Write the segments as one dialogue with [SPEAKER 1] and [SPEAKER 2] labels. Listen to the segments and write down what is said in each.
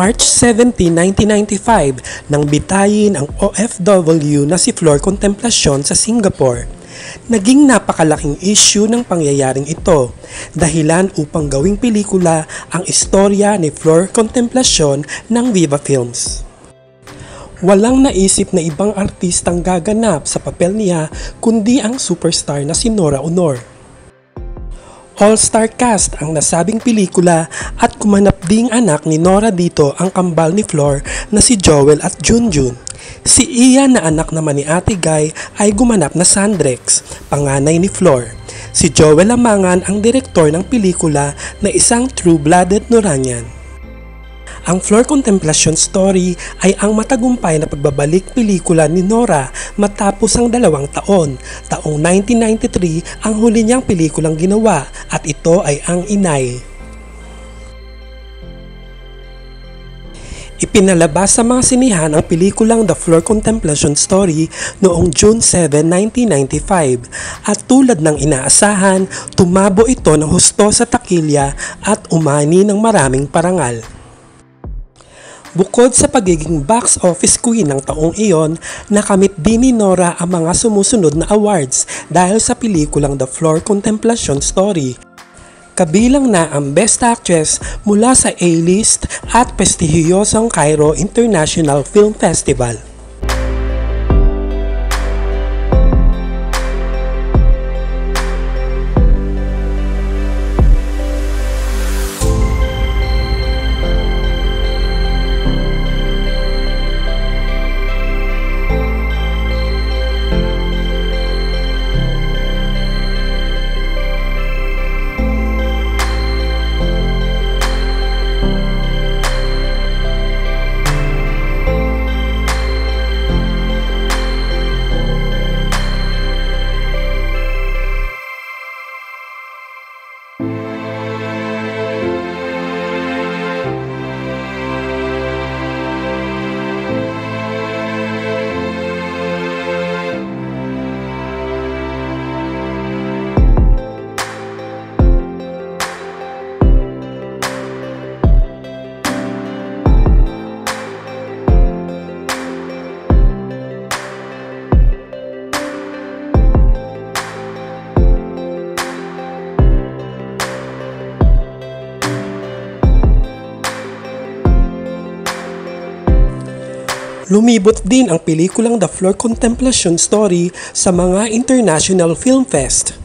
[SPEAKER 1] March 17, 1995 nang bitayin ang OFW na si Flor Contemplacion sa Singapore. Naging napakalaking issue ng pangyayaring ito, dahilan upang gawing pelikula ang istorya ni Flor Contemplacion ng Viva Films. Walang naisip na ibang artistang gaganap sa papel niya kundi ang superstar na si Nora Aunor. All-star cast ang nasabing pelikula at kumanap ding anak ni Nora dito ang kambal ni Flor na si Joel at Junjun. Si Ian na anak naman ni Ate Guy ay gumanap na Sandrex, panganay ni Flor. Si Joel Amangan ang direktor ng pelikula na isang true-blooded Noranian. Ang Flor Contemplacion story ay ang matagumpay na pagbabalik pelikula ni Nora matapos ang 2 taon. Taong 1993 ang huli niyang pelikulang ginawa at ito ay ang Inay. Ipinalabas sa mga sinihan ang pelikulang The Flor Contemplacion Story noong June 7, 1995 at tulad ng inaasahan, tumabo ito ng husto sa takilya at umani ng maraming parangal. Bukod sa pagiging box office queen ng taong iyon, nakamit din ni Nora ang mga sumusunod na awards dahil sa pelikulang The Flor Contemplacion Story. Kabilang na ang Best Actress mula sa A-list at prestihiyosong Cairo International Film Festival. Lumibot din ang pelikulang The Flor Contemplacion Story sa mga International Film Fest.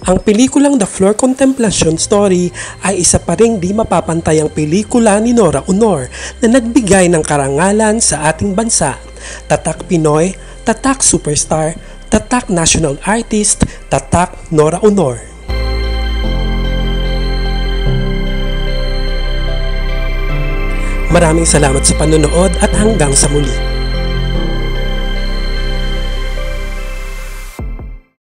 [SPEAKER 1] Ang pelikulang The Flor Contemplacion Story ay isa pa ring di mapapantayang pelikula ni Nora Aunor na nagbigay ng karangalan sa ating bansa. Tatak Pinoy, tatak superstar, tatak national artist, tatak Nora Aunor. Maraming salamat sa panonood at hanggang sa muli.